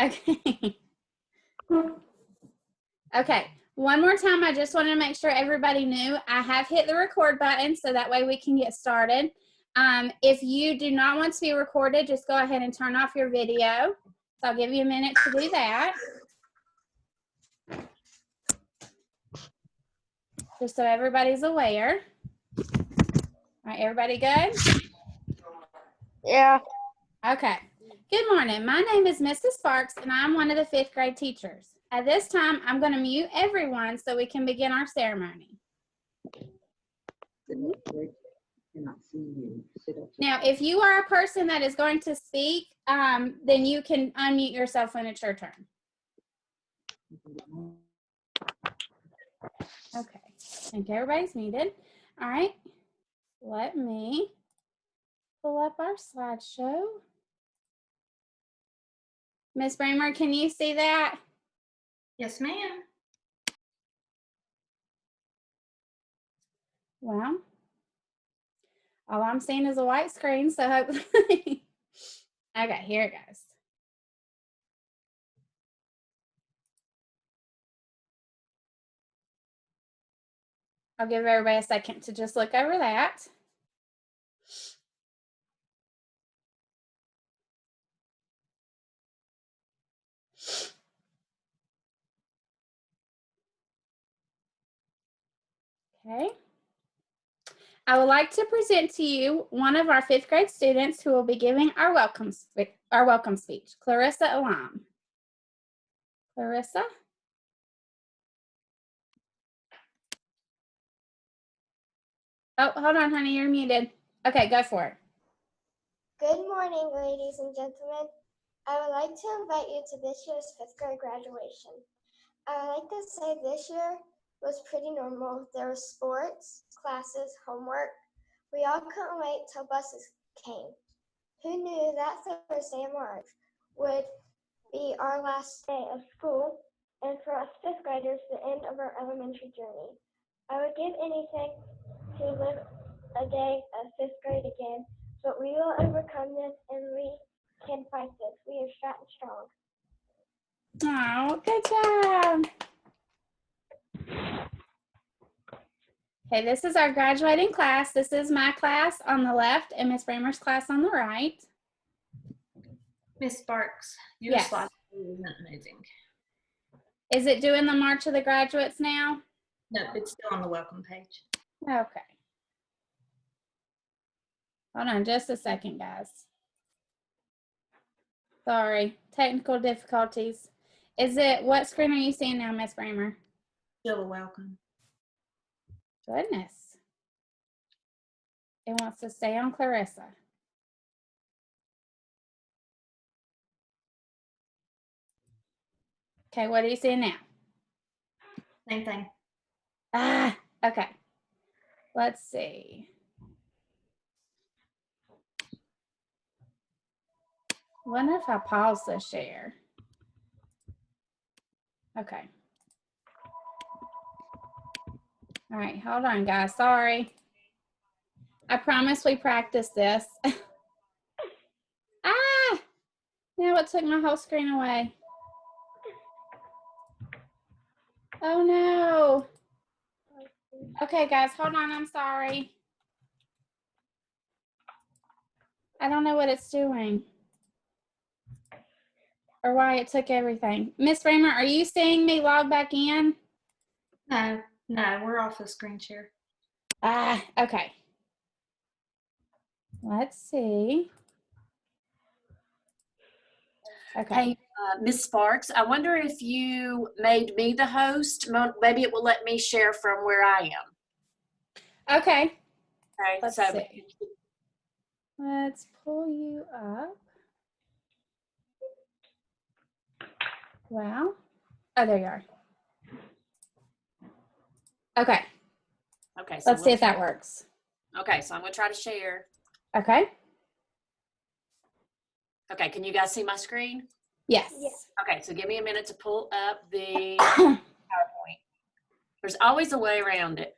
Okay. Okay. One more time, I just wanted to make sure everybody knew I have hit the record button so that way we can get started. If you do not want to be recorded, just go ahead and turn off your video. So I'll give you a minute to do that. Just so everybody's aware. All right, everybody good? Yeah. Okay. Good morning. My name is Mrs. Sparks, and I'm one of the 5th grade teachers. At this time, I'm going to mute everyone so we can begin our ceremony. Now, if you are a person that is going to speak, then you can unmute yourself when it's your turn. Okay. I think everybody's muted. All right. Let me pull up our slideshow. Miss Bramer, can you see that? Yes, ma'am. Well, all I'm seeing is a white screen, so hopefully. Okay, here it goes. I'll give everybody a second to just look over that. Okay. I would like to present to you one of our 5th grade students who will be giving our welcome speech, Clarissa Elam. Clarissa? Oh, hold on, honey, you're muted. Okay, go for it. Good morning, ladies and gentlemen. I would like to invite you to this year's 5th grade graduation. I would like to say this year was pretty normal. There were sports, classes, homework. We all couldn't wait till buses came. Who knew that Thursday in March would be our last day of school, and for us 5th graders, the end of our elementary journey. I would give anything to live a day of 5th grade again, but we will overcome this and we can fight this. We are strong. Oh, good job. Okay, this is our graduating class. This is my class on the left and Miss Bramer's class on the right. Miss Sparks, your Yes. slide isn't moving. Is it doing the March of the Graduates now? No, it's still on the welcome page. Okay. Hold on just a second, guys. Sorry, technical difficulties. What screen are you seeing now, Miss Bramer? Still a welcome. Goodness. It wants to stay on Clarissa. Okay, what are you seeing now? Same thing. Ah, okay. Let's see. I wonder if I pause the share. Okay. All right, hold on, guys. Sorry. I promise we practiced this. Ah! Now it took my whole screen away. Oh, no. Okay, guys, hold on. I'm sorry. I don't know what it's doing or why it took everything. Miss Bramer, are you seeing me log back in? No, we're off the screen share. Ah, okay. Let's see. Okay. Hey, Miss Sparks, I wonder if you made me the host. Maybe it will let me share from where I am. Okay. Okay, Let's so see. Let's pull you up. Wow. Oh, there you are. Okay. Okay, so Let's see if that works. Okay, so I'm going to try to share. Okay. Okay, can you guys see my screen? Yes. Okay, so give me a minute to pull up the PowerPoint. There's always a way around it.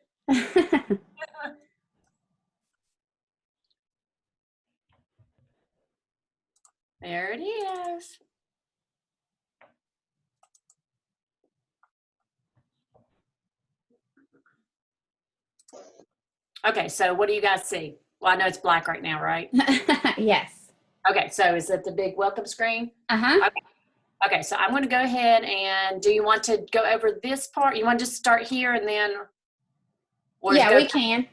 There it is. Okay, so what do you guys see? Well, I know it's black right now, right? Yes. Okay, so is it the big welcome screen? Uh-huh. Okay, so I'm going to go ahead and do you want to go over this part? You want to just start here and then? Or Yeah, go we can.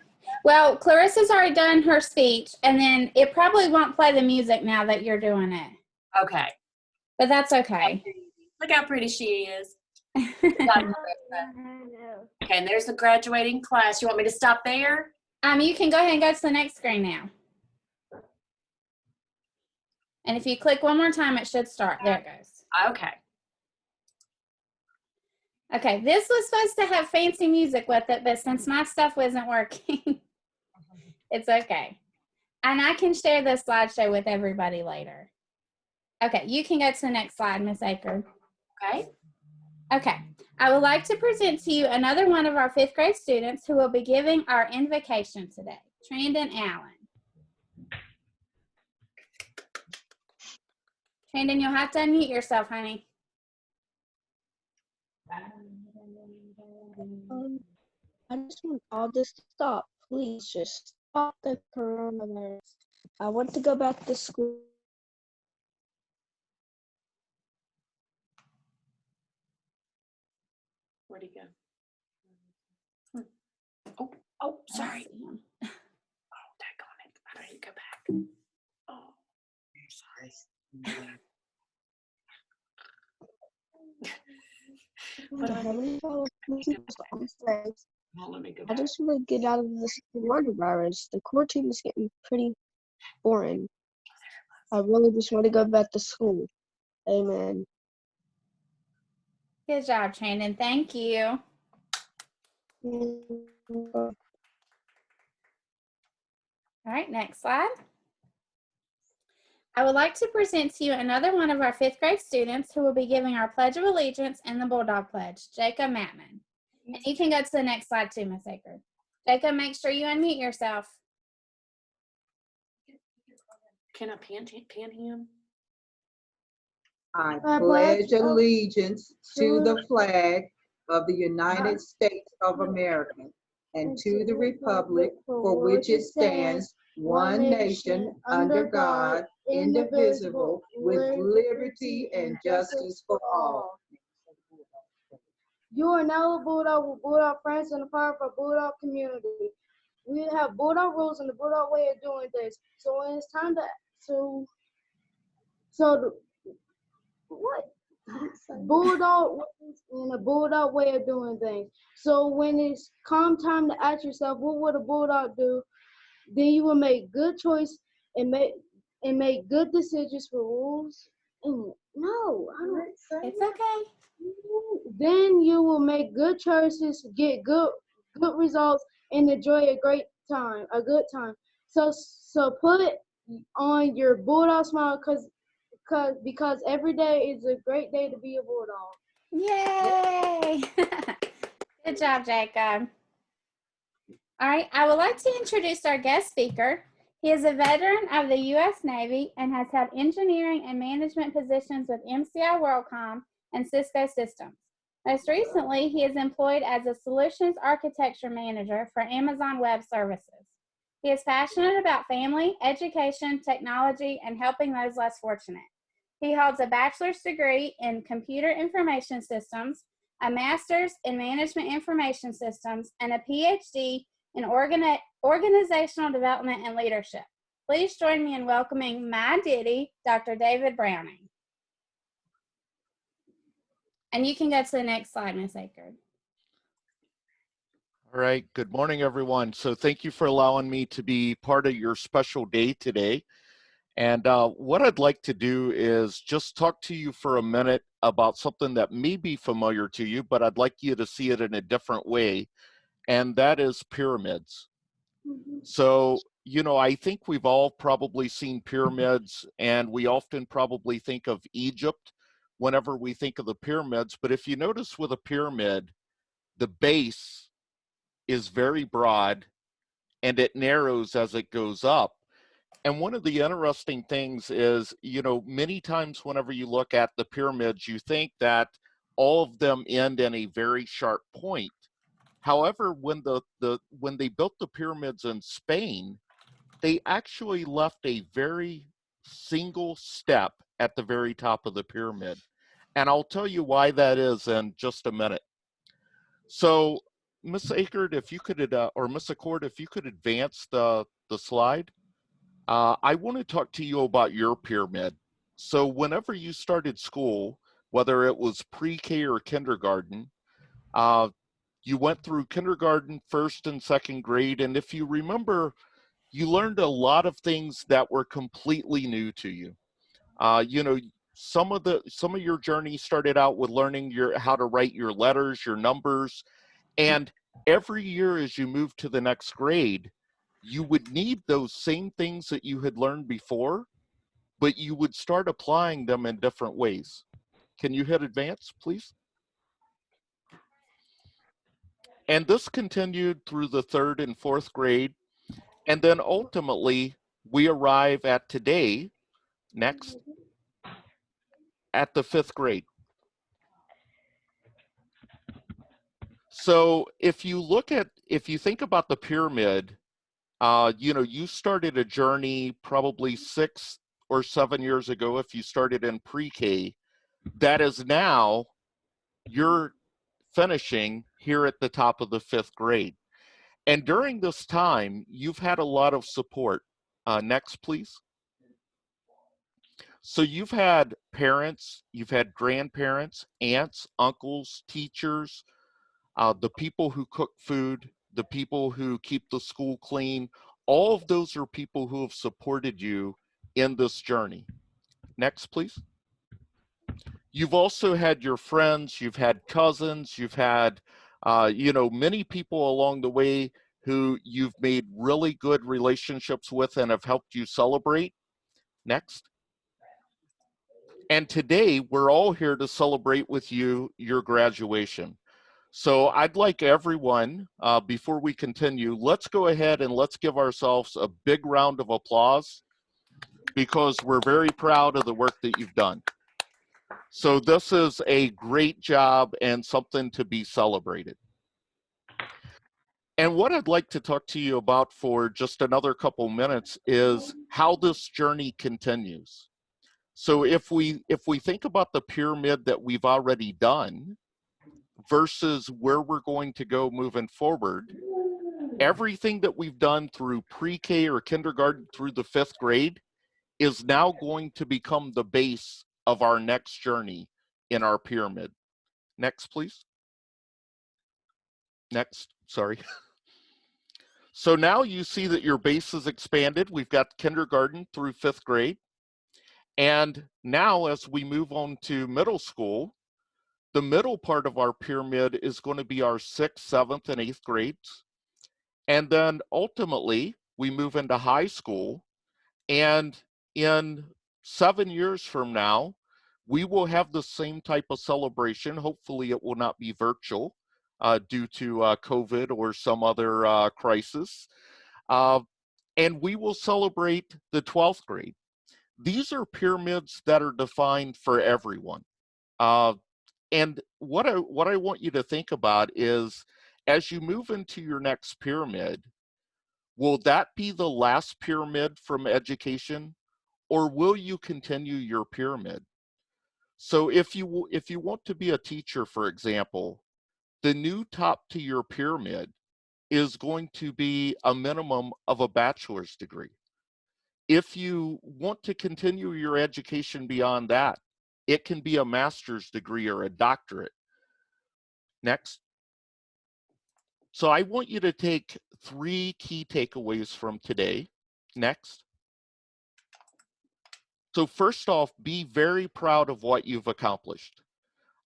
Well, Clarissa's already done her speech, and then it probably won't play the music now that you're doing it. Okay. But that's okay. Look how pretty she is. I know. Okay, and there's the graduating class. You want me to stop there? You can go ahead and go to the next screen now. And if you click one more time, it should start. There it goes. Okay. Okay, this was supposed to have fancy music with it, but since my stuff wasn't working, it's okay. And I can share this slideshow with everybody later. Okay, you can go to the next slide, Miss Aker. Okay. Okay, I would like to present to you another one of our 5th grade students who will be giving our invocation today, Trandon Allen. Trandon, you'll have to unmute yourself, honey. I just want all this to stop. Please just stop the coronavirus. I want to go back to school. Where'd he go? Oh, sorry. Oh, daggone it. I don't need to go back. Oh, sorry. The Heavenly Father, please keep us on strength. Well, let me go I back. just want to get out of this coronavirus. The quarantine is getting pretty boring. I really just want to go back to school. Amen. Good job, Trandon. Thank you. Mm. All right, next slide. I would like to present to you another one of our 5th grade students who will be giving our Pledge of Allegiance and the Bulldog Pledge, Jacob Matman. And you can go to the next slide too, Miss Aker. Jacob, make sure you unmute yourself. Can I pin him? I pledge allegiance to the flag of the United States of America and to the republic for which it stands, one nation, under God, indivisible, with liberty and justice for all. You are now a Bulldog with Bulldog friends and a part of our Bulldog community. We have Bulldog rules and the Bulldog way of doing things. So when it's time Bulldog ways and a Bulldog way of doing things. So when it's come time to ask yourself, what would a Bulldog do? Then you will make good choice and make good decisions for rules. No, I don't. It's okay. Then you will make good choices, get good results, and enjoy a good time. So put on your Bulldog smile because every day is a great day to be a Bulldog. Yay! Good job, Jacob. All right, I would like to introduce our guest speaker. He is a veteran of the U.S. Navy and has held engineering and management positions with MCI WorldCom and Cisco Systems. Most recently, he is employed as a solutions architecture manager for Amazon Web Services. He is passionate about family, education, technology, and helping those less fortunate. He holds a bachelor's degree in computer information systems, a master's in management information systems, and a PhD in organizational development and leadership. Please join me in welcoming my Diddy, Dr. David Browning. And you can go to the next slide, Ms. Aker. All right, good morning, everyone. So thank you for allowing me to be part of your special day today. And what I'd like to do is just talk to you for a minute about something that may be familiar to you, but I'd like you to see it in a different way, and that is pyramids. So, you know, I think we've all probably seen pyramids, and we often probably think of Egypt whenever we think of the pyramids. But if you notice with a pyramid, the base is very broad and it narrows as it goes up. And one of the interesting things is, you know, many times whenever you look at the pyramids, you think that all of them end in a very sharp point. However, when when they built the pyramids in Spain, they actually left a very single step at the very top of the pyramid. And I'll tell you why that is in just a minute. So, Miss Akert, if you could, or Miss Accord, if you could advance the slide. I want to talk to you about your pyramid. So whenever you started school, whether it was pre-K or kindergarten, you went through kindergarten, first and second grade, and if you remember, you learned a lot of things that were completely new to you. You know, some of your journey started out with learning how to write your letters, your numbers, and every year as you move to the next grade, you would need those same things that you had learned before, but you would start applying them in different ways. Can you hit advance, please? And this continued through the third and fourth grade. And then ultimately, we arrive at today, next, at the fifth grade. So if you think about the pyramid, you know, you started a journey probably 6 or 7 years ago if you started in pre-K. That is now, you're finishing here at the top of the fifth grade. And during this time, you've had a lot of support. Next, please. So you've had parents, you've had grandparents, aunts, uncles, teachers, the people who cook food, the people who keep the school clean. All of those are people who have supported you in this journey. Next, please. You've also had your friends, you've had cousins, you've had, you know, many people along the way who you've made really good relationships with and have helped you celebrate. Next. And today, we're all here to celebrate with you your graduation. So I'd like everyone, before we continue, let's go ahead and let's give ourselves a big round of applause because we're very proud of the work that you've done. So this is a great job and something to be celebrated. And what I'd like to talk to you about for just another couple minutes is how this journey continues. So if we think about the pyramid that we've already done versus where we're going to go moving forward, everything that we've done through pre-K or kindergarten through the fifth grade is now going to become the base of our next journey in our pyramid. Next, please. Next, sorry. So now you see that your base is expanded. We've got kindergarten through fifth grade. And now as we move on to middle school, the middle part of our pyramid is going to be our 6th, 7th, and 8th grades. And then ultimately, we move into high school. And in 7 years from now, we will have the same type of celebration. Hopefully, it will not be virtual due to COVID or some other crisis. And we will celebrate the 12th grade. These are pyramids that are defined for everyone. And what I want you to think about is, as you move into your next pyramid, will that be the last pyramid from education, or will you continue your pyramid? So if you want to be a teacher, for example, the new top to your pyramid is going to be a minimum of a bachelor's degree. If you want to continue your education beyond that, it can be a master's degree or a doctorate. Next. So I want you to take 3 key takeaways from today. Next. So first off, be very proud of what you've accomplished.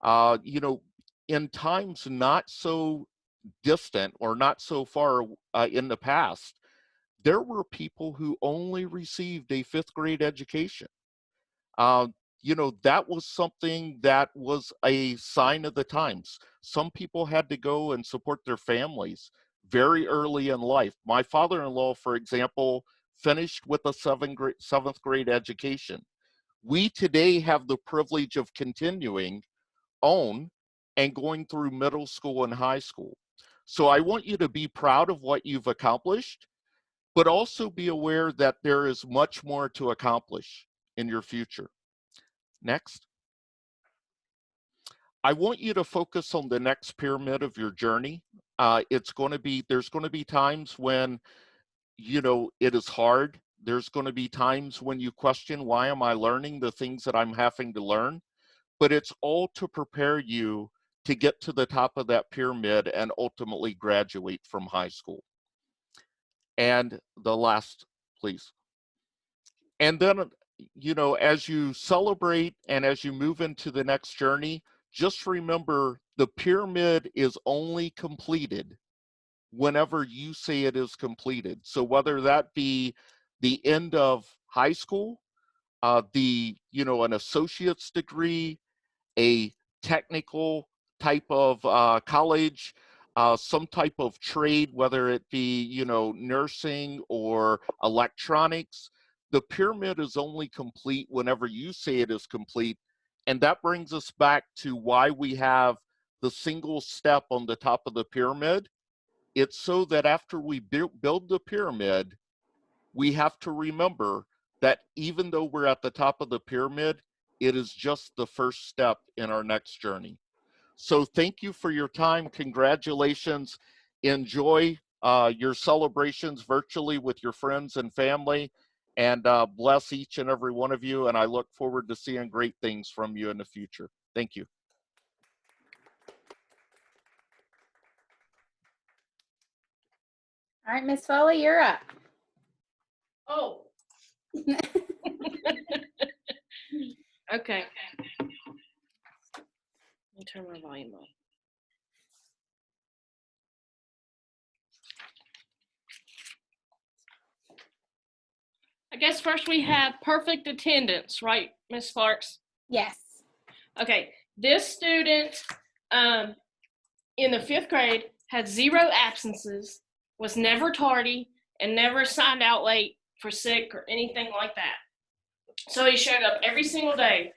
You know, in times not so distant or not so far in the past, there were people who only received a 5th grade education. You know, that was something that was a sign of the times. Some people had to go and support their families very early in life. My father-in-law, for example, finished with a 7th grade education. We today have the privilege of continuing on and going through middle school and high school. So I want you to be proud of what you've accomplished, but also be aware that there is much more to accomplish in your future. Next. I want you to focus on the next pyramid of your journey. There's going to be times when, you know, it is hard. There's going to be times when you question, why am I learning the things that I'm having to learn? But it's all to prepare you to get to the top of that pyramid and ultimately graduate from high school. And the last, please. And then, you know, as you celebrate and as you move into the next journey, just remember the pyramid is only completed whenever you say it is completed. So whether that be the end of high school, an associate's degree, a technical type of college, some type of trade, whether it be, you know, nursing or electronics, the pyramid is only complete whenever you say it is complete. And that brings us back to why we have the single step on the top of the pyramid. It's so that after we build the pyramid, we have to remember that even though we're at the top of the pyramid, it is just the first step in our next journey. So thank you for your time. Congratulations. Enjoy your celebrations virtually with your friends and family, and bless each and every one of you. And I look forward to seeing great things from you in the future. Thank you. All right, Miss Foley, you're up. Oh. Okay. Let me turn my volume on. I guess first we have perfect attendance, right, Miss Sparks? Yes. Okay, this student in the 5th grade had 0 absences, was never tardy, and never signed out late for sick or anything like that. So he showed up every single day,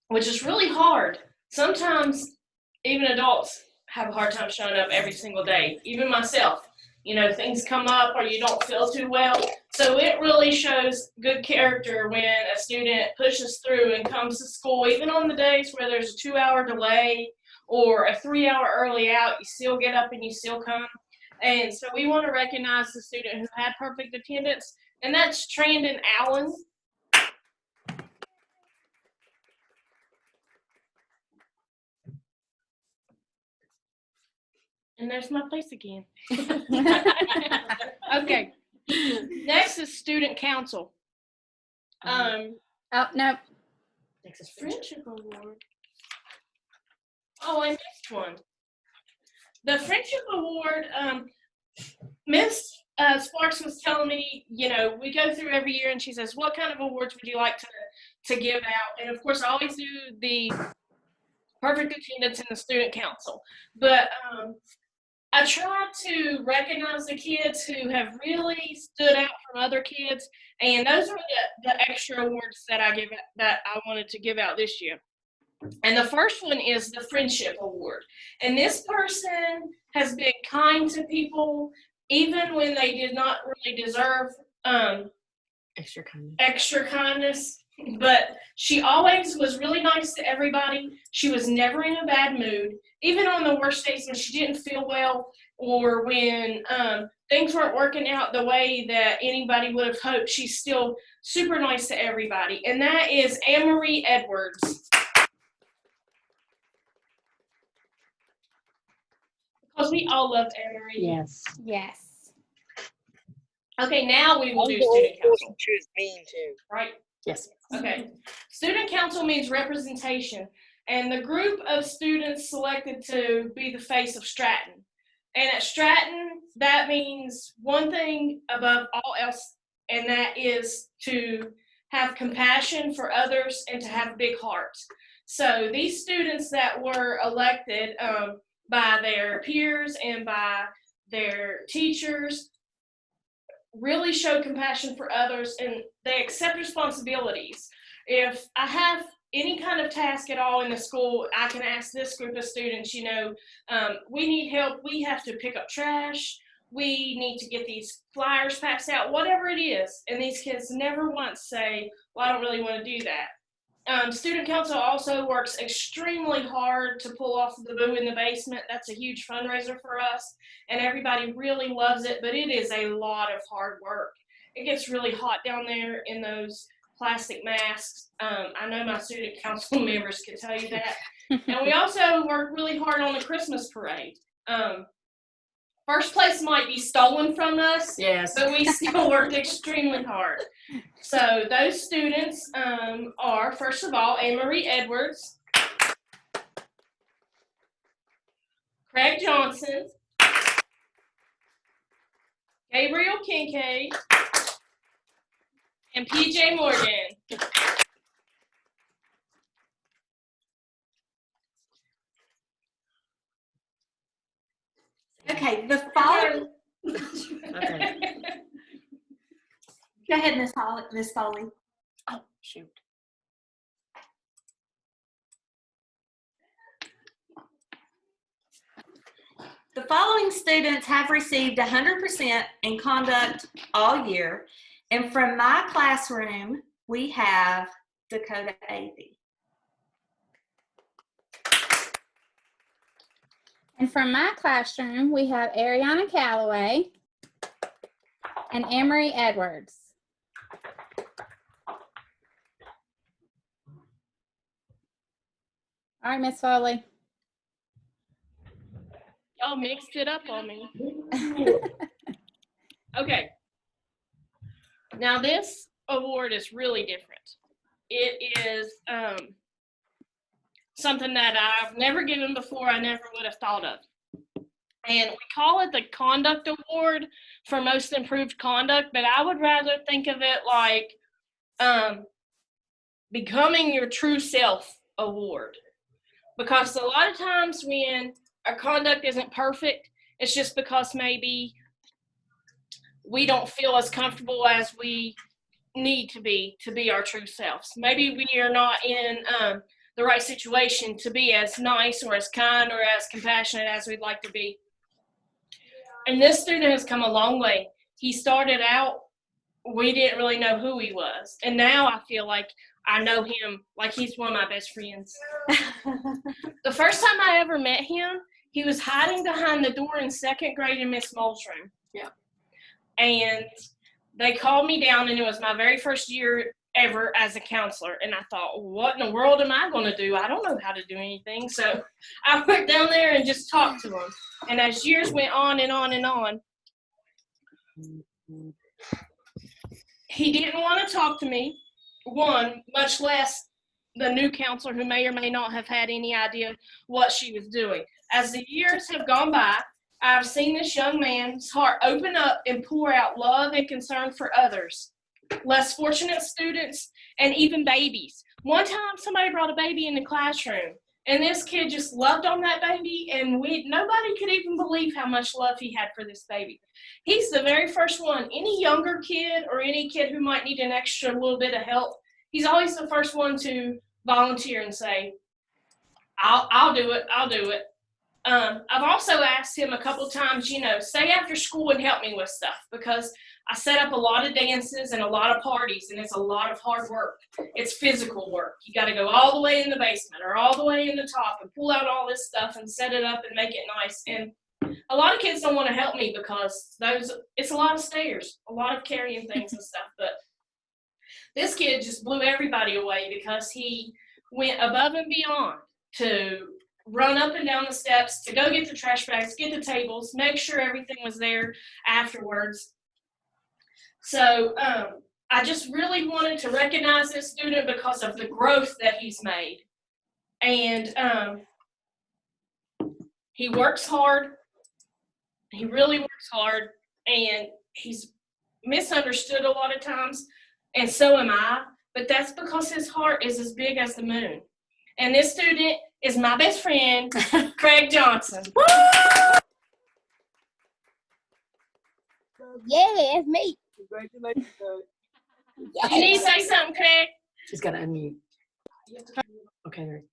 which is really hard. Sometimes even adults have a hard time showing up every single day, even myself. You know, things come up or you don't feel too well. So it really shows good character when a student pushes through and comes to school, even on the days where there's a 2-hour delay or a 3-hour early out, you still get up and you still come. And so we want to recognize the student who had perfect attendance, and that's Trandon Allen. And there's my place again. Okay. Next is student council. Oh, no. Next is friendship award. Oh, I missed one. The friendship award, Miss Sparks was telling me, you know, we go through every year and she says, what kind of awards would you like to give out? And of course, I always do the perfect attendance in the student council. But I try to recognize the kids who have really stood out from other kids, and those are the extra awards that I wanted to give out this year. And the first one is the friendship award. And this person has been kind to people even when they did not really deserve extra kindness. But she always was really nice to everybody. She was never in a bad mood, even on the worst days when she didn't feel well or when things weren't working out the way that anybody would have hoped. She's still super nice to everybody. And that is Anne-Marie Edwards. Because we all loved Anne-Marie. Yes. Yes. Okay, now we will do student council. She was mean too. Right? Yes. Okay. Student council means representation, and the group of students selected to be the face of Stratton. And at Stratton, that means one thing above all else, and that is to have compassion for others and to have big hearts. So these students that were elected by their peers and by their teachers really show compassion for others, and they accept responsibilities. If any kind of task at all in the school, I can ask this group of students, you know, we need help. We have to pick up trash. We need to get these flyers passed out, whatever it is. And these kids never once say, well, I don't really want to do that. Student council also works extremely hard to pull off the Boo in the Basement. That's a huge fundraiser for us, and everybody really loves it, but it is a lot of hard work. It gets really hot down there in those plastic masks. I know my student council members can tell you that. And we also work really hard on the Christmas parade. First place might be stolen from us, Yes. but we still worked extremely hard. So those students are, first of all, Anne-Marie Edwards, Craig Johnson, Gabriel Kincaid, and PJ Morgan. Okay, the following. Okay. Go ahead, Miss Foley. Oh, shoot. The following students have received 100% in conduct all year, and from my classroom, we have Dakota Avey. And from my classroom, we have Ariana Calloway and Anne-Marie Edwards. All right, Miss Foley. Y'all mixed it up on me. Okay. Now this award is really different. It is something that I've never given before, I never would have thought of. And we call it the Conduct Award for Most Improved Conduct, but I would rather think of it like Becoming Your True Self Award. Because a lot of times when our conduct isn't perfect, it's just because maybe we don't feel as comfortable as we need to be our true selves. Maybe we are not in the right situation to be as nice or as kind or as compassionate as we'd like to be. And this student has come a long way. He started out, we didn't really know who he was. And now I feel like I know him like he's one of my best friends. The first time I ever met him, he was hiding behind the door in second grade in Miss Moll's room. Yeah. And they called me down, and it was my very first year ever as a counselor. And I thought, what in the world am I going to do? I don't know how to do anything. So I went down there and just talked to him. And as years went on and on and on, he didn't want to talk to me, one, much less the new counselor who may or may not have had any idea what she was doing. As the years have gone by, I've seen this young man's heart open up and pour out love and concern for others, less fortunate students, and even babies. One time, somebody brought a baby in the classroom, and this kid just loved on that baby, and nobody could even believe how much love he had for this baby. He's the very first one. Any younger kid or any kid who might need an extra little bit of help, he's always the first one to volunteer and say, I'll do it, I'll do it. I've also asked him a couple times, stay after school and help me with stuff, because I set up a lot of dances and a lot of parties, and it's a lot of hard work. It's physical work. You got to go all the way in the basement or all the way in the top and pull out all this stuff and set it up and make it nice. And a lot of kids don't want to help me because it's a lot of stairs, a lot of carrying things and stuff. But this kid just blew everybody away because he went above and beyond to run up and down the steps, to go get the trash bags, get the tables, make sure everything was there afterwards. So I just really wanted to recognize this student because of the growth that he's made. And he works hard. He really works hard, and he's misunderstood a lot of times, and so am I, but that's because his heart is as big as the moon. And this student is my best friend, Craig Johnson. Yeah, it's me. Congratulations, Doug. You need to say something, Craig? She's got to unmute. Okay, there.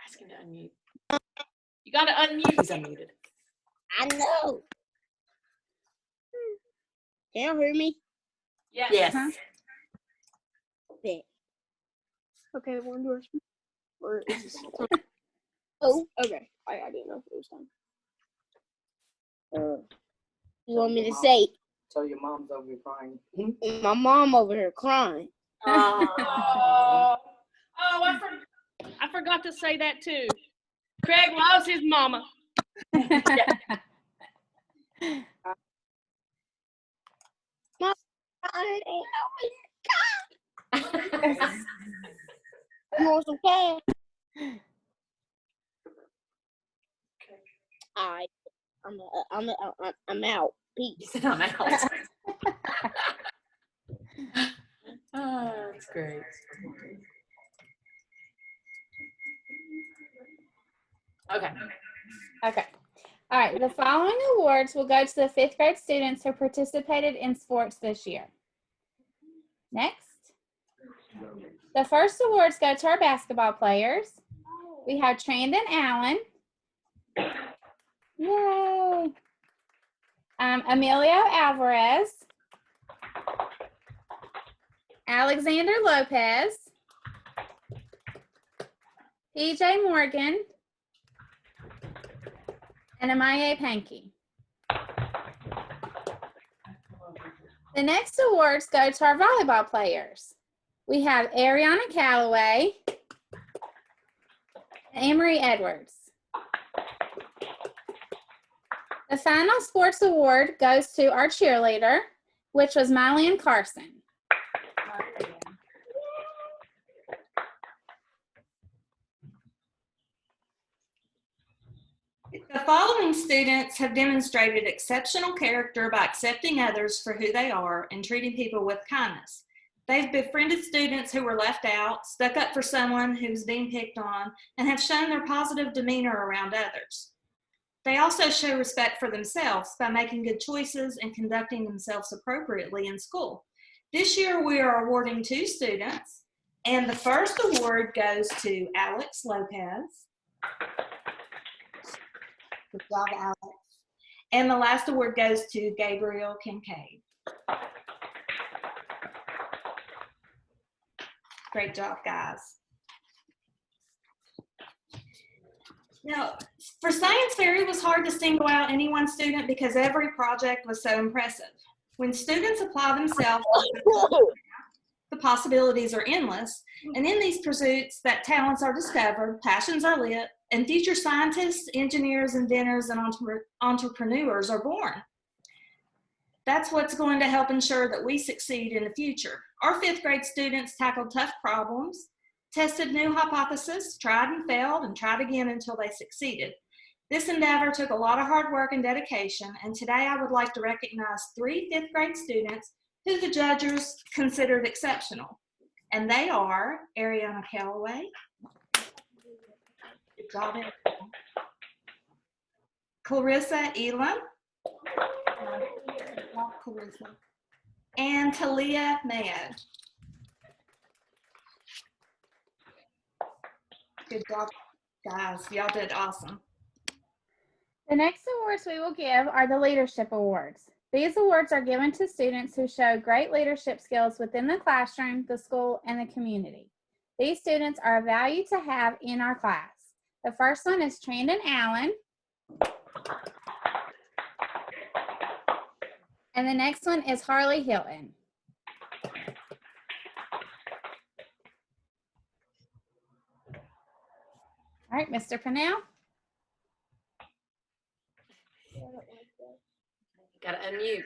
Ask him to unmute. You gotta unmute. He's unmuted. I know. Can you hear me? Yes. Huh? Bet. Okay, one door. Or is this? Oh, okay. I didn't know if it was time. You want me to say? Tell your mom's over here crying. My mom over here crying. Oh, I forgot to say that too. Craig loves his mama. You want some cash? Alright, I'm out. He Peace. said I'm out. Oh, that's great. Okay. Okay. All right. The following awards will go to the 5th grade students who participated in sports this year. Next. The first awards go to our basketball players. We have Trandon Allen. Yay. Emilio Alvarez. Alexander Lopez. PJ Morgan. And Amaye Pankey. The next awards go to our volleyball players. We have Ariana Calloway and Amory Edwards. The final sports award goes to our cheerleader, which was Mylan Carson. The following students have demonstrated exceptional character by accepting others for who they are and treating people with kindness. They've befriended students who were left out, stuck up for someone who was being picked on, and have shown their positive demeanor around others. They also show respect for themselves by making good choices and conducting themselves appropriately in school. This year, we are awarding 2 students, and the first award goes to Alex Lopez. Good job, Alex. And the last award goes to Gabriel Kincaid. Great job, guys. Now, for Science Fair, it was hard to single out any one student because every project was so impressive. When students apply themselves, the possibilities are endless. And in these pursuits, that talents are discovered, passions are lit, and future scientists, engineers, inventors, and entrepreneurs are born. That's what's going to help ensure that we succeed in the future. Our 5th grade students tackled tough problems, tested new hypotheses, tried and failed, and tried again until they succeeded. This endeavor took a lot of hard work and dedication, and today I would like to recognize 3 5th grade students who the judges considered exceptional. And they are Ariana Calloway. Good job, Ariana. Clarissa Elam. Clarissa. And Talia Mayo. Good job, guys. Y'all did awesome. The next awards we will give are the Leadership Awards. These awards are given to students who show great leadership skills within the classroom, the school, and the community. These students are a value to have in our class. The first one is Trandon Allen. And the next one is Harley Hilton. All right, Mr. Pennell. Gotta unmute.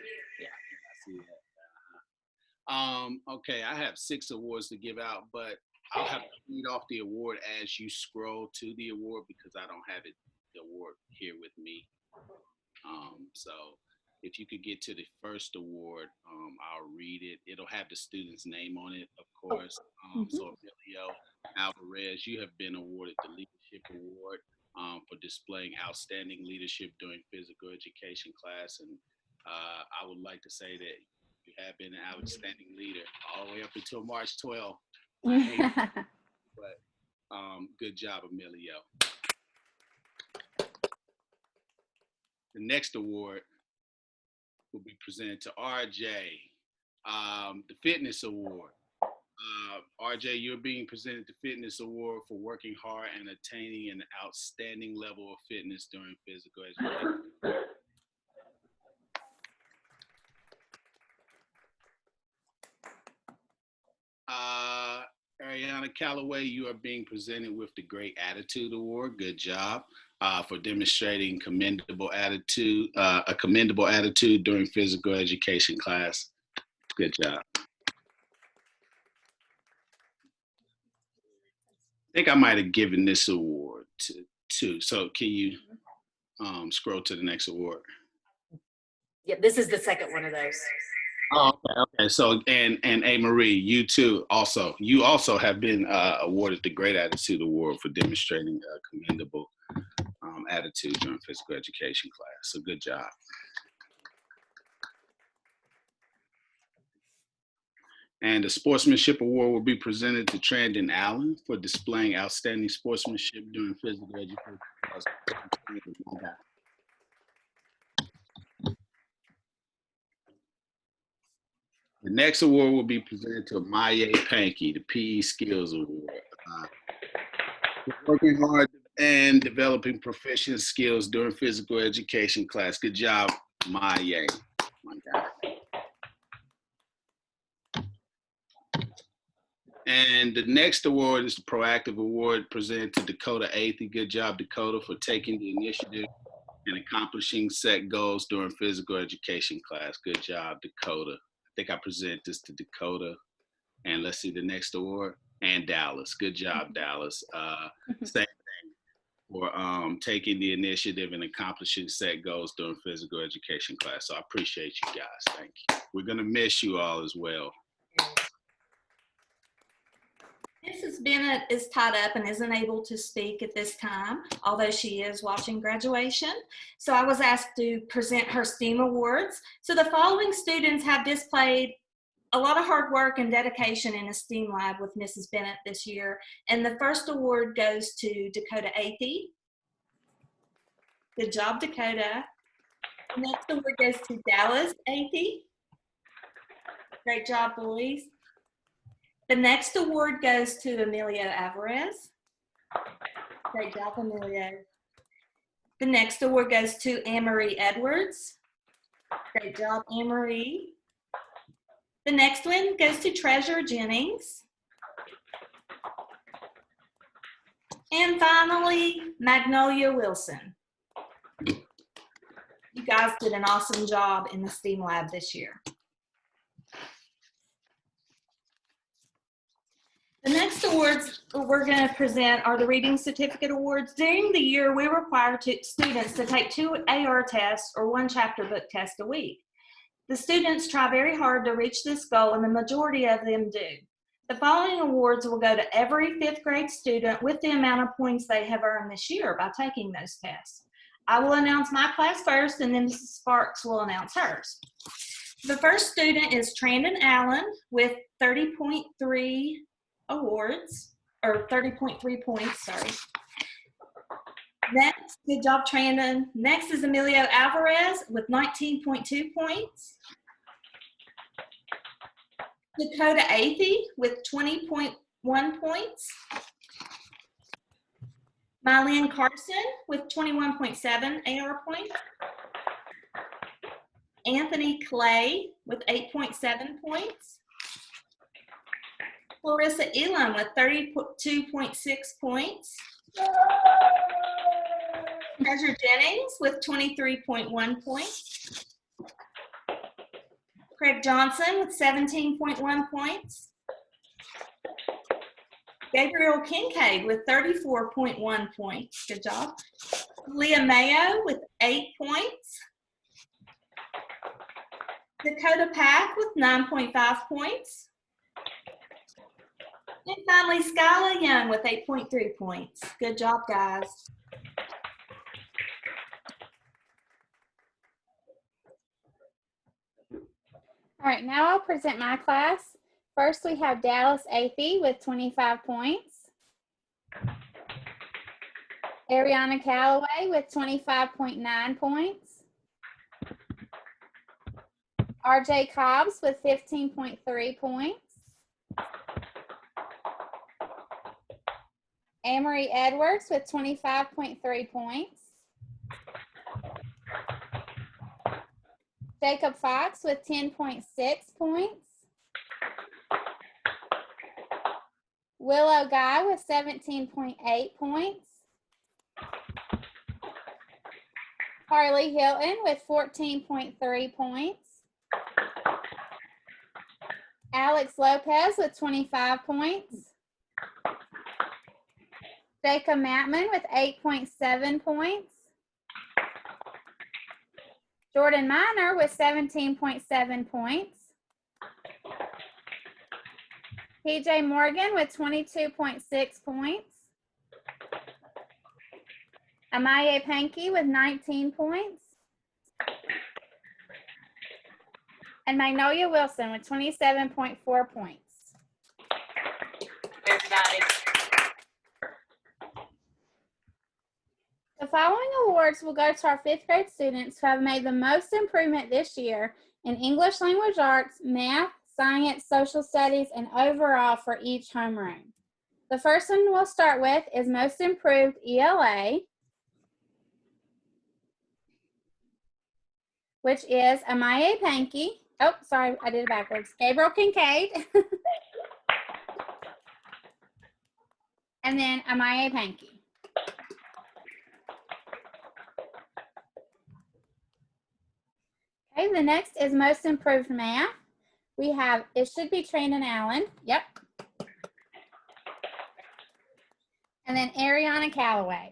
Okay, I have 6 awards to give out, but I'll have to read off the award as you scroll to the award because I don't have the award here with me. So if you could get to the first award, I'll read it. It'll have the student's name on it, of course. So Emilio Alvarez, you have been awarded the Leadership Award for displaying outstanding leadership during physical education class. And I would like to say that you have been an outstanding leader all the way up until March 12th. But good job, Emilio. The next award will be presented to RJ, the Fitness Award. RJ, you're being presented the Fitness Award for working hard and attaining an outstanding level of fitness during physical education. Ariana Calloway, you are being presented with the Great Attitude Award. Good job for demonstrating commendable attitude, a commendable attitude during physical education class. Good job. I think I might have given this award to two. So can you scroll to the next award? Yeah, this is the second one of those. Oh, okay. So, and A. Marie, you too. You also have been awarded the Great Attitude Award for demonstrating a commendable attitude during physical education class. So, good job. And the Sportsmanship Award will be presented to Trandon Allen for displaying outstanding sportsmanship during physical education class. The next award will be presented to Maya Pankey, the PE Skills Award. Working hard and developing proficient skills during physical education class. Good job, Maya. My God. And the next award is the Proactive Award presented to Dakota Athey. Good job, Dakota, for taking the initiative and accomplishing set goals during physical education class. Good job, Dakota. I think I present this to Dakota. And let's see the next award. And Dallas. Good job, Dallas. Same thing for taking the initiative and accomplishing set goals during physical education class. So I appreciate you guys. Thank you. We're going to miss you all as well. Mrs. Bennett is tied up and isn't able to speak at this time, although she is watching graduation. So I was asked to present her STEAM awards. So the following students have displayed a lot of hard work and dedication in a STEAM lab with Mrs. Bennett this year. And the first award goes to Dakota Athey. Good job, Dakota. The next award goes to Dallas Athey. Great job, boys. The next award goes to Emilio Alvarez. Great job, Emilio. The next award goes to Anne-Marie Edwards. Great job, Anne-Marie. The next one goes to Treasure Jennings. And finally, Magnolia Wilson. You guys did an awesome job in the STEAM lab this year. The next awards we're going to present are the Reading Certificate Awards. During the year, we require students to take 2 AR tests or 1 chapter book test a week. The students try very hard to reach this goal, and the majority of them do. The following awards will go to every 5th grade student with the amount of points they have earned this year by taking those tests. I will announce my class first, and then Mrs. Sparks will announce hers. The first student is Trandon Allen with 30.3 awards, or 30.3 points, sorry. Next, good job, Trandon. Next is Emilio Alvarez with 19.2 points. Dakota Athey with 20.1 points. Mylene Carson with 21.7 AR points. Anthony Clay with 8.7 points. Clarissa Elam with 32.6 points. Treasure Jennings with 23.1 points. Craig Johnson with 17.1 points. Gabriel Kincaid with 34.1 points. Good job. Leah Mayo with 8 points. Dakota Pack with 9.5 points. And finally, Skyla Young with 8.3 points. Good job, guys. All right, now I'll present my class. First, we have Dallas Athey with 25 points. Ariana Calloway with 25.9 points. RJ Cobbs with 15.3 points. Amory Edwards with 25.3 points. Jacob Fox with 10.6 points. Willow Guy with 17.8 points. Harley Hilton with 14.3 points. Alex Lopez with 25 points. Jacob Matman with 8.7 points. Jordan Miner with 17.7 points. PJ Morgan with 22.6 points. Amaye Pankey with 19 points. And Magnolia Wilson with 27.4 points. Everybody. The following awards will go to our 5th grade students who have made the most improvement this year in English language arts, math, science, social studies, and overall for each homeroom. The first one we'll start with is Most Improved ELA, which is Amaye Pankey. Oh, sorry, I did it backwards. Gabriel Kincaid. And then Amaye Pankey. Okay, the next is Most Improved Math. We have, it should be Trandon Allen. Yep. And then Ariana Calloway.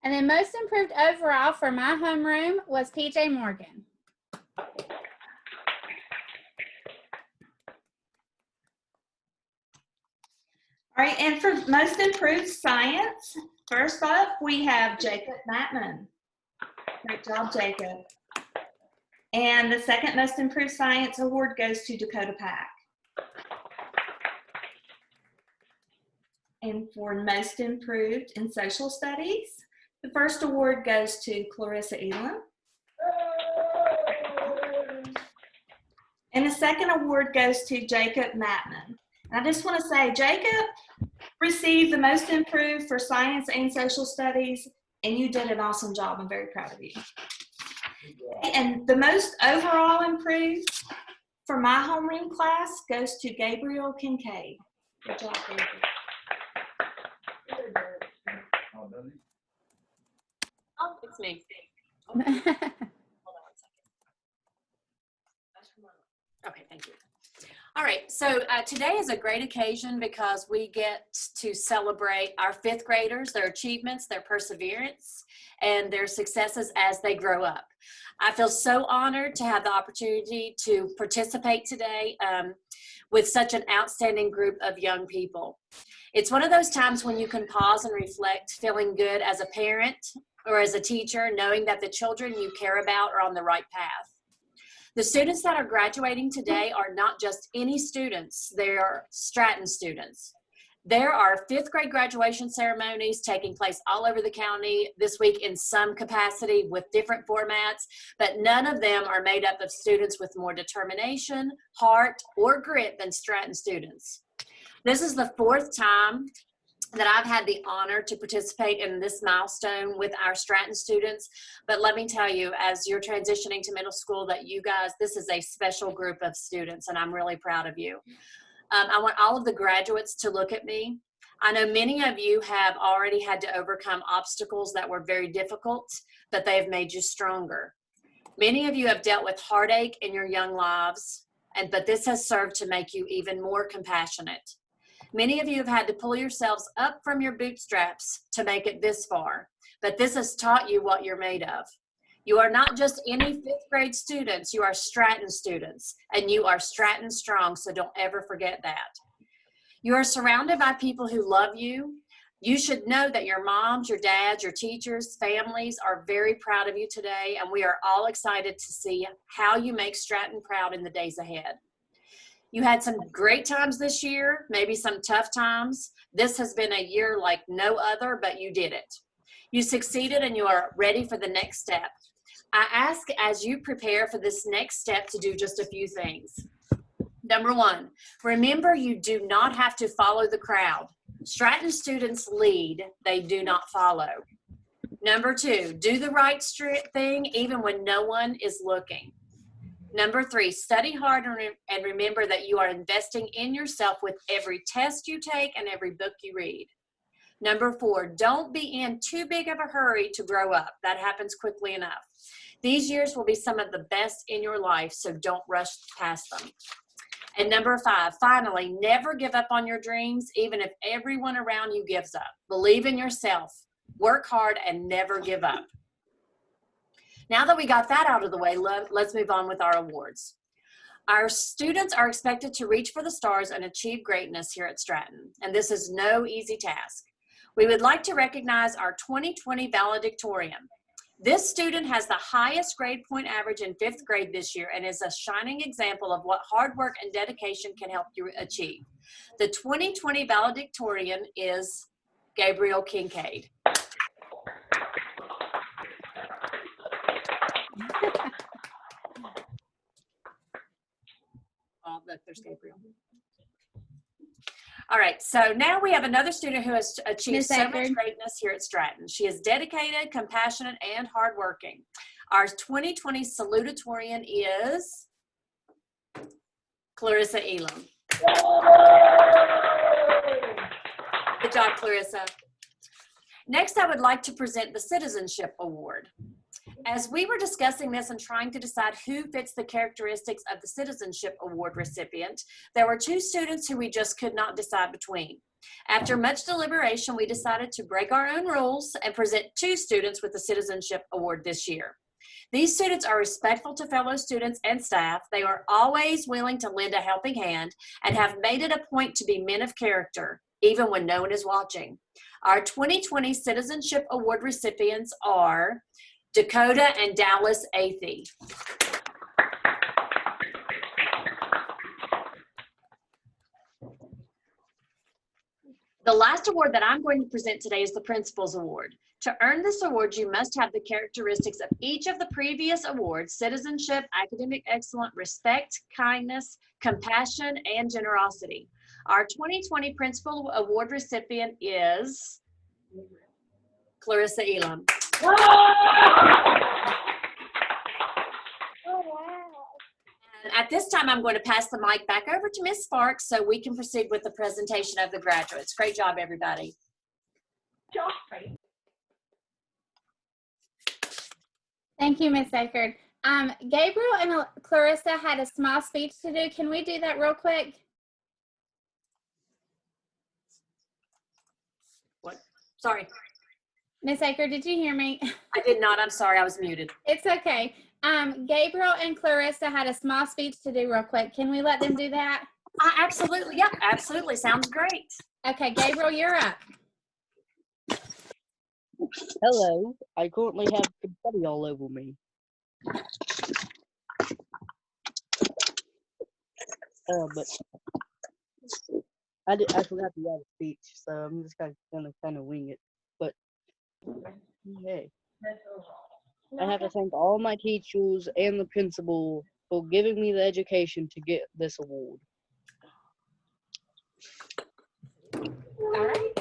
And then Most Improved overall for my homeroom was PJ Morgan. All right, and for Most Improved Science, first up, we have Jacob Matman. Great job, Jacob. And the second Most Improved Science award goes to Dakota Pack. And for Most Improved in Social Studies, the first award goes to Clarissa Elam. And the second award goes to Jacob Matman. I just want to say, Jacob received the Most Improved for Science and Social Studies, and you did an awesome job. I'm very proud of you. And the Most Overall Improved for my homeroom class goes to Gabriel Kincaid. Good job, Gabriel. Oh, it's me. Oh. Hold on 1 second. Okay, thank you. All right, so today is a great occasion because we get to celebrate our 5th graders, their achievements, their perseverance, and their successes as they grow up. I feel so honored to have the opportunity to participate today with such an outstanding group of young people. It's one of those times when you can pause and reflect, feeling good as a parent or as a teacher, knowing that the children you care about are on the right path. The students that are graduating today are not just any students, they are Stratton students. There are 5th grade graduation ceremonies taking place all over the county this week in some capacity with different formats, but none of them are made up of students with more determination, heart, or grit than Stratton students. This is the 4th time that I've had the honor to participate in this milestone with our Stratton students. But let me tell you, as you're transitioning to middle school, that you guys, this is a special group of students, and I'm really proud of you. I want all of the graduates to look at me. I know many of you have already had to overcome obstacles that were very difficult, but they have made you stronger. Many of you have dealt with heartache in your young lives, but this has served to make you even more compassionate. Many of you have had to pull yourselves up from your bootstraps to make it this far, but this has taught you what you're made of. You are not just any 5th grade students, you are Stratton students, and you are Stratton strong, so don't ever forget that. You are surrounded by people who love you. You should know that your moms, your dads, your teachers, families are very proud of you today, and we are all excited to see how you make Stratton proud in the days ahead. You had some great times this year, maybe some tough times. This has been a year like no other, but you did it. You succeeded and you are ready for the next step. I ask as you prepare for this next step to do just a few things. Number one, remember you do not have to follow the crowd. Stratton students lead, they do not follow. Number two, do the right thing even when no one is looking. Number three, study hard and remember that you are investing in yourself with every test you take and every book you read. Number four, don't be in too big of a hurry to grow up. That happens quickly enough. These years will be some of the best in your life, so don't rush past them. And number five, finally, never give up on your dreams, even if everyone around you gives up. Believe in yourself, work hard, and never give up. Now that we got that out of the way, let's move on with our awards. Our students are expected to reach for the stars and achieve greatness here at Stratton, and this is no easy task. We would like to recognize our 2020 valedictorian. This student has the highest grade point average in 5th grade this year and is a shining example of what hard work and dedication can help you achieve. The 2020 valedictorian is Gabriel Kincaid. Oh, look, there's Gabriel. All right, so now we have another student who has achieved so much greatness here at Stratton. She is dedicated, compassionate, and hardworking. Our 2020 salutatorian is Clarissa Elam. Good job, Clarissa. Next, I would like to present the Citizenship Award. As we were discussing this and trying to decide who fits the characteristics of the Citizenship Award recipient, there were two students who we just could not decide between. After much deliberation, we decided to break our own rules and present two students with the Citizenship Award this year. These students are respectful to fellow students and staff. They are always willing to lend a helping hand and have made it a point to be men of character, even when no one is watching. Our 2020 Citizenship Award recipients are Dakota and Dallas Athey. The last award that I'm going to present today is the Principal's Award. To earn this award, you must have the characteristics of each of the previous awards: citizenship, academic excellence, respect, kindness, compassion, and generosity. Our 2020 Principal Award recipient is Clarissa Elam. And at this time, I'm going to pass the mic back over to Ms. Sparks so we can proceed with the presentation of the graduates. Great job, everybody. Thank you, Ms. Eckerd. Gabriel and Clarissa had a small speech to do. Can we do that real quick? What? Sorry. Ms. Eckerd, did you hear me? I did not. I'm sorry. I was muted. It's okay. Gabriel and Clarissa had a small speech to do real quick. Can we let them do that? Absolutely. Yeah, absolutely. Sounds great. Okay, Gabriel, you're up. Hello. I currently have confetti all over me. But I forgot to write a speech, so I'm just gonna kind of wing it. But hey, I have to thank all my teachers and the principal for giving me the education to get this award. All right.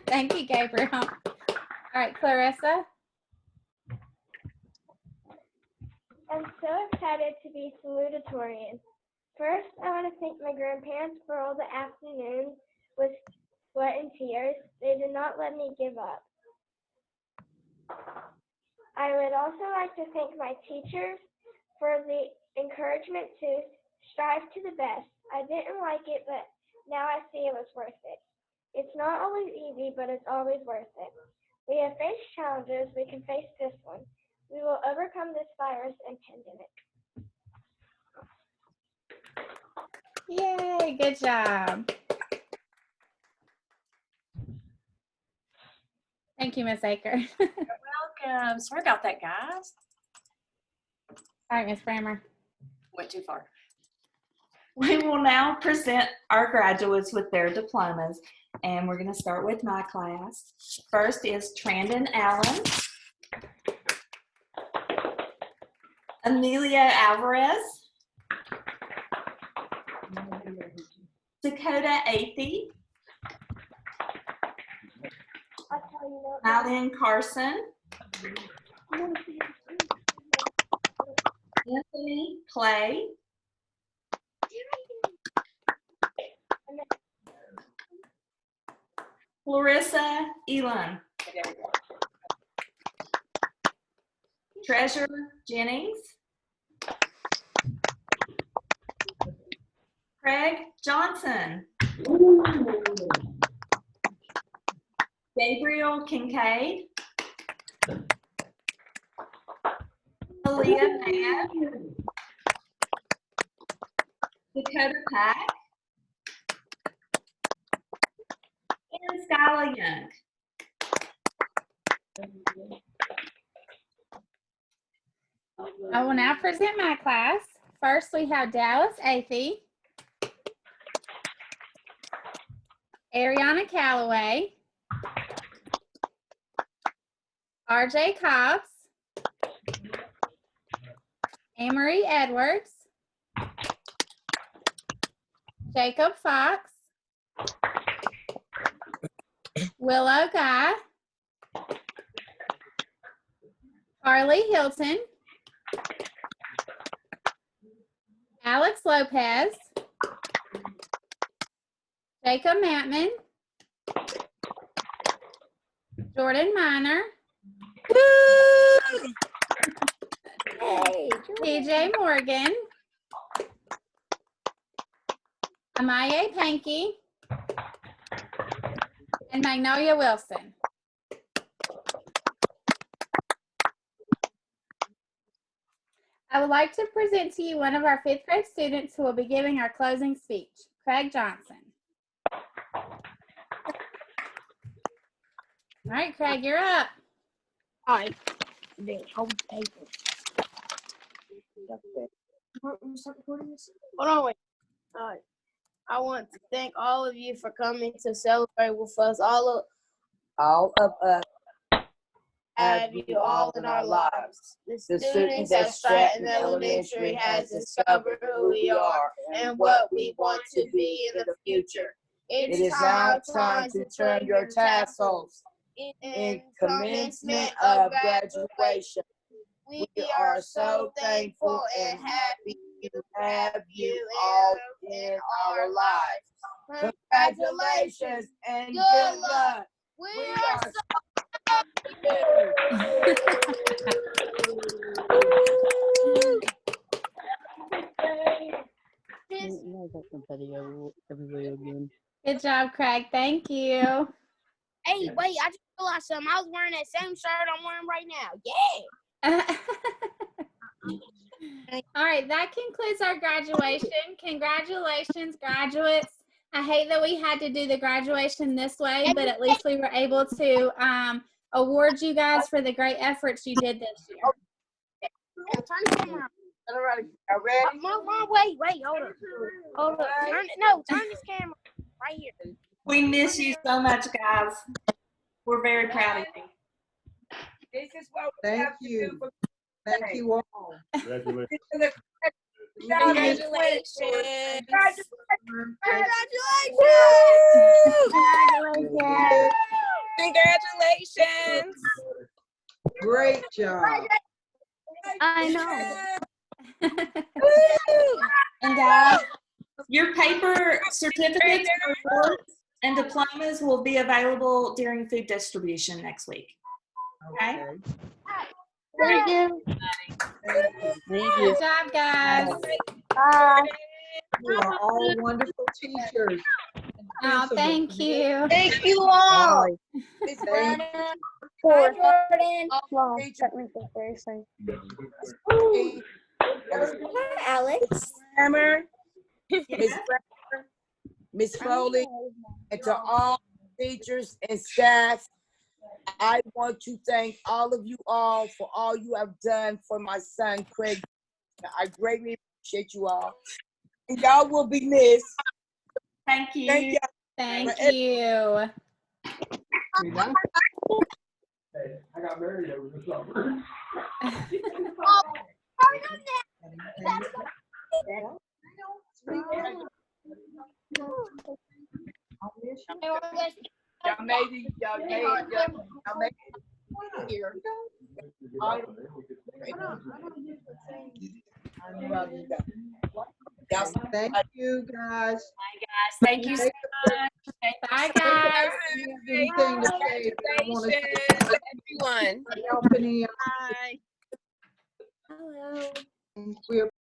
Thank you, Gabriel. All right, Clarissa. I'm so excited to be salutatorian. First, I want to thank my grandparents for all the afternoons with sweat and tears. They did not let me give up. I would also like to thank my teachers for the encouragement to strive to the best. I didn't like it, but now I see it was worth it. It's not always easy, but it's always worth it. We have faced challenges. We can face this one. We will overcome this virus and pandemic. Yay, good job. Thank you, Miss Aker. Welcome. Sorry about that, guys. All right, Miss Brammer. Went too far. We will now present our graduates with their diplomas, and we're going to start with my class. First is Trandon Allen, Emilio Alvarez, Dakota Athey, Alan Carson, Anthony Clay, Clarissa Elam, Treasure Jennings, Craig Johnson, Gabriel Kincaid, Aaliyah Mann, Dakota Pack, and Skyla Young. I will now present my class. First, we have Dallas Athey, Ariana Calloway, RJ Cobbs, Amory Edwards, Jacob Fox, Willow Guy, Carly Hilton, Alex Lopez, Jacob Matman, Jordan Miner, TJ Morgan, Amaye Pankey, and Magnolia Wilson. I would like to present to you one of our 5th grade students who will be giving our closing speech, Craig Johnson. All right, Craig, you're up. All right. Hold the paper. Hold on, wait. All right. I want to thank all of you for coming to celebrate with us. All of us have you all in our lives. The students at Stratton Elementary has discovered who we are and what we want to be in the future. It is now time to turn your tassels in commencement of graduation. We are so thankful and happy to have you all in our lives. Congratulations and good luck. We are so Good job, Craig. Thank you. Hey, wait, I just realized something. I was wearing that same shirt I'm wearing right now. Yeah. All right, that concludes our graduation. Congratulations, graduates. I hate that we had to do the graduation this way, but at least we were able to award you guys for the great efforts you did this year. Turn the camera on. Mom, wait, hold up. Turn this camera right here. We miss you so much, guys. We're very proud of you. This is what we have to do. Thank you all. Congratulations. Congratulations. Great job. I know. And guys, your paper certificates, awards, and diplomas will be available during food distribution next week. Okay? Thank you. Good job, guys. Bye. You are all wonderful teachers. Oh, thank you. Thank you all. Thank you. Hi, Alex. Hammer, Miss Foley, and to all teachers and staff I want to thank all of you all for all you have done for my son, Craig. I greatly appreciate you all. And y'all will be missed. Thank you. Thank you. Thank you. I got married over the summer. Y'all made it here. Thank you, guys. Thank you so much. Bye, guys. Anything to say, but I want to Everyone. help any. Bye. We're